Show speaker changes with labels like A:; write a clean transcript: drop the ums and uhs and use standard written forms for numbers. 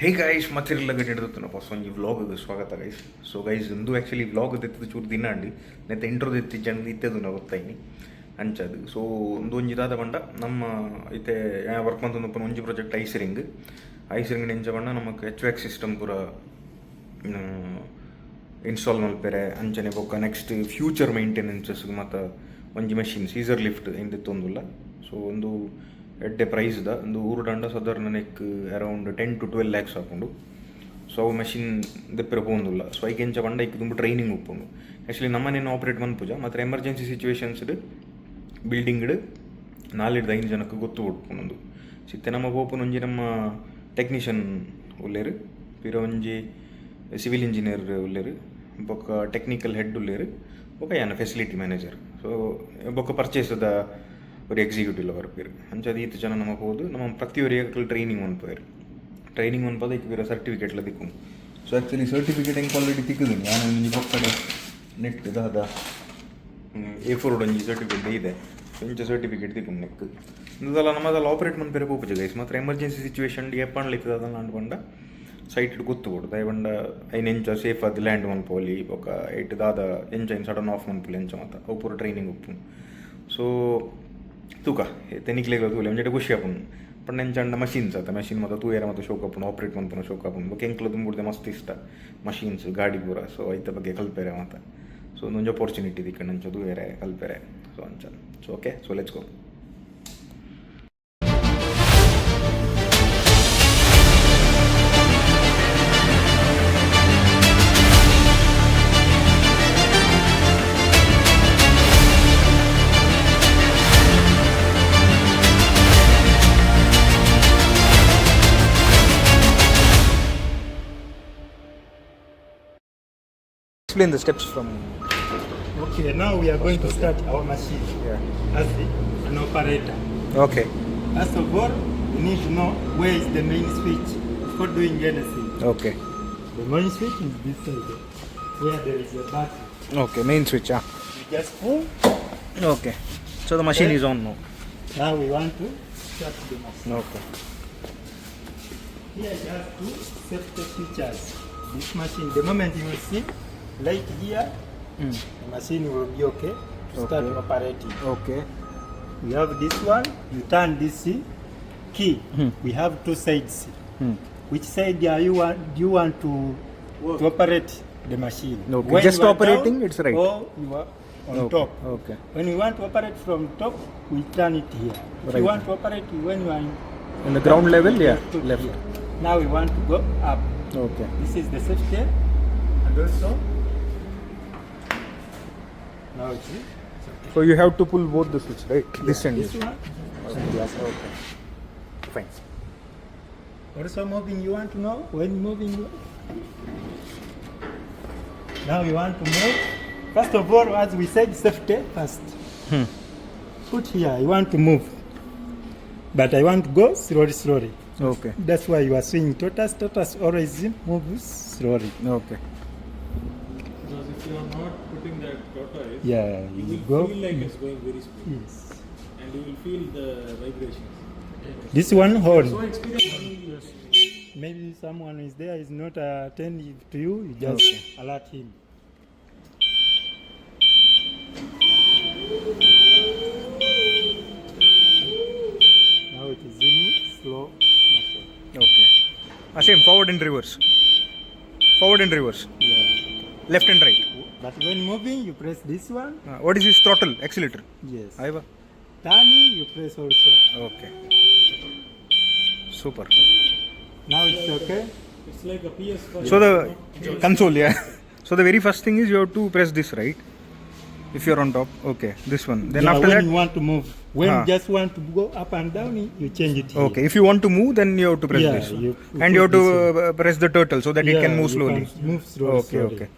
A: Hey guys ಮತ್ತಿರಲ್ಲ ಹಿಡಿದುತ್ತನಪ್ಪ ಒಂಜಿ ವ್ಲಾಗ್ಗೆ ಸ್ವಾಗತ guys. So guys ಇಂದು actually vlog ತೆತ್ತದು ಚೂರು ದಿನ ಅಂಡಿ ನೆತ್ತ ಇಂಟ್ರೋ ತೆತ್ತಿ ಜನ ಇತ್ತದು ನಾ ಗೊತ್ತಾಯಿನಿ ಅಂಚದು. ಸೊ ಒಂದು ಒಂಜಿ ದಾದ ಬಂಡ ನಮ್ಮ ಇತ್ತೆ ವರ್ಕ್ ಮಂತೊಂದು ಒಂಜಿ ಪ್ರಾಜೆಕ್ಟ್ ಐಸರಿಂಗ್ ನೆಂಚ ಬಂಡ ನಮಕ್ HVAC ಸಿಸ್ಟಮ್ ಪೂರ ಇನ್ಸ್ಟಾಲ್ ಮಲ್ಪೆರೆ ಅಂಚನೆ ಬೊಕ್ಕ ನೆಕ್ಸ್ಟ್ ಫ್ಯೂಚರ್ ಮೇಂಟೆನೆನ್ಸಸ್ ಮತ್ತು ಒಂಜಿ ಮೆಷಿನ್ ಸೀಸರ್ ಲಿಫ್ಟ್ ಇಂದಿತ್ತೊಂದುಲ್ಲ. ಸೊ ಒಂದು ಎಡ್ಡೆ ಪ್ರೈಸ್ದ ಒಂದು ಊರುಡಂಡ ಸಾಧಾರಣ ನೆಕ್ ಅರೌಂಡ್ 10 to 12 lakhs ಹಾಕೊಂಡು. ಸೊ ಅವು ಮೆಷಿನ್ ದೆಪ್ಪರೆ ಪೋಂದುಲ್ಲ. ಸೊ ಐಕೆ ಎಂಚ ಬಂಡ ಐಕೆ ತುಂಬ ಟ್ರೈನಿಂಗ್ ಉಪ್ಪುಂಡು. ಆ್ಯಕ್ಚುಲಿ ನಮ್ಮನೇನು ಆಪ್ರೇಟ್ ಮನ್ಪುಜ ಮತ್ತು ಎಮರ್ಜೆನ್ಸಿ ಸಿಚುವೇಶನ್ಸ್ಡ್ ಬಿಲ್ಡಿಂಗ್ಡ್ 4-5 ಜನಕ್ಕೆ ಗೊತ್ತು ಕೊಡ್ಪುನೊಂದು ಸಿತ್ತೆ ನಮ್ಮ ಓಪನ್ ಒಂಜಿ ನಮ್ಮ ಟೆಕ್ನಿಷಿಯನ್ ಉಲ್ಲೇರು ಪಿರ ಒಂಜಿ ಸಿವಿಲ್ ಇಂಜಿನಿಯರ್ ಉಲ್ಲೇರು ಬೊಕ್ಕ ಟೆಕ್ನಿಕಲ್ ಹೆಡ್ ಉಲ್ಲೇರು ಬೊಕ್ಕ ಯಾನ ಫೆಸಿಲಿಟಿ ಮ್ಯಾನೇಜರ್. ಸೊ ಬೊಕ್ಕ ಪರ್ಚೇಸ್ದ ഒരു എക്സിക്യൂട്ടീവ് വർപ്പേര് അഞ്ചത് ഈത്ത് ജന നമുക്ക് പോത് നമ്മൾ പ്രത്യേക ട്രെയിനിങ് വന്നപ്പോര് ട്രെയിനിങ് വന്നപ്പോൾ ಅದಕ್ಕೆ ಬೇರೆ ಸರ್ಟಿಫಿಕೇಟ್ಲ ದಿಕ್ಕು. ಸೊ ಆ್ಯಕ್ಚುಲಿ ಸರ್ಟಿಫಿಕೇಟ್ ಹೆಂಗೆ ಆಲ್ರೆಡಿ ತಿಕ್ಕಿದ್ದೀನಿ ನಾನು ಒಂಜಿ ಪಕ್ಕಡೆ ನೆಟ್ ದಾದ A4 ಒಂಜಿ ಸರ್ಟಿಫಿಕೇಟ್ ಇದೆ ಇಂಚ ಸರ್ಟಿಫಿಕೇಟ್ ತಿಕ್ಕೊಂಡು ನೆಕ್ ಇಂದಲ್ಲ ನಮ್ಮದೆಲ್ಲ ಆಪ್ರೇಟ್ ಮನ್ಪೇರೆ ಪೋಪುಜ ಗೈಸ್ ಮಾತ್ರ ಎಮರ್ಜೆನ್ಸಿ ಸಿಚುವೇಶನ್ ಏಪಣ್ಲಿತ್ತದ ಅದನ್ನು ಅಂದ್ಕೊಂಡ ಸೈಟ್ ಗೊತ್ತು ಕೊಡು ದಯವಂಡ ಐನು ಎಂಚ ಸೇಫ್ ಅದು ಲ್ಯಾಂಡ್ ಮನ್ಪೋಲಿ ಬೊಕ್ಕ ಏಟ್ ದಾದ ಎಂಚ ಇನ್ ಸಡನ್ ಆಫ್ ಮನ್ಪೋಲಿ ಎಂಚ ಮಾತ ಅವು ಪೂರ ಟ್ರೈನಿಂಗ್ ಉಪ್ಪು. ಸೊ ತೂಕ ತೆನಿಕ್ಲೆಗ್ಲ ತೂಲೆ ಒಂಜೆಡೆ ಖುಷಿ ಆಪುಂಡು ಪಂಡ ಎಂಚಂಡ ಮಷೀನ್ಸ್ ಆತ ಮೆಷಿನ್ ಮತ್ತು ತೂಯರ ಮತ್ತು ಶೋಕ್ ಆಪುಂಡು ಆಪ್ರೇಟ್ ಮನ್ಪುನ ಶೋಕ್ ಆಪುಂಡು ಬೊಕ್ಕ ಎಂಕ್ಲ ತುಂಬುಡ್ದೆ ಮಸ್ತ್ ಇಷ್ಟ ಮಷೀನ್ಸ್ ಗಾಡಿ ಪೂರ. ಸೊ ಐತ ಬಗ್ಗೆ ಕಲ್ಪೆರೆ ಮಾತ. ಸೊ ಒಂದೊಂದು ಅಪರ್ಚುನಿಟಿ ದಿಕ್ಕಂಡು ಅಂಚ ತೂಯರೆ ಕಲ್ಪೆರೆ. ಸೊ ಅಂಚ so okay. So let's go. Explain the steps from.
B: Okay, now we are going to start our machine as an operator.
A: Okay.
B: First of all, we need to know where is the main switch for doing anything.
A: Okay.
B: The main switch is this side, where there is a button.
A: Okay, main switch.
B: You just pull.
A: Okay. So the machine is on now.
B: Now we want to start the machine.
A: Okay.
B: Here you have two safety features. This machine, the moment you will see light here, the machine will be okay to start operating.
A: Okay.
B: We have this one, you turn this key. We have two sides. Which side do you want to operate the machine?
A: Okay.
B: When
A: Just
B: you are
A: operating,
B: down,
A: it's right.
B: or you are on top.
A: Okay.
B: When we want to operate from top, we turn it here. If
A: Right.
B: you want to operate when you are
A: In the ground level, yeah,
B: to
A: left.
B: here. Now we want to go up.
A: Okay.
B: This is the safety, and also now it's okay.
A: So you have to pull both the switch, right? This and
B: This
A: this.
B: one.
A: Okay. Fine.
B: Also moving, you want to know when moving. Now you want to move. First of all, as we said, safety first. Put here. You want to move, but I want to go slowly.
A: Okay.
B: That's why you are seeing tortoise. Tortoise always moves slowly.
A: Okay.
C: Because if you are not putting that tortoise,
B: Yeah,
C: you
B: you
C: will
B: go.
C: feel like it's going very speed,
B: Yes.
C: and you will feel the vibrations.
B: This one horn.
C: So experience.
B: Maybe someone is there is not attentive to you. You just alert him. Now it is in slow motion.
A: Okay. Same forward and reverse. Forward and reverse.
B: Yeah.
A: Left and right.
B: But when moving, you press this one.
A: What is this throttle? Accelerator.
B: Yes.
A: Aiva.
B: Turning, you press also.
A: Okay. Super.
B: Now it's okay.
C: It's like a PS5.
A: So the console, yeah. So the very first thing is you have to press this, right? If you're on top. Okay. This one. Then
B: Yeah,
A: after
B: when
A: that.
B: you want to move, when
A: Ah.
B: you just want to go up and down, you change it here.
A: Okay. If you want to move, then you have to press
B: Yeah,
A: this.
B: you
A: And you have
B: put
A: to
B: this
A: press the turtle so that it
B: Yeah,
A: can move
B: you
A: slowly.
B: can move slowly.
A: Okay, okay.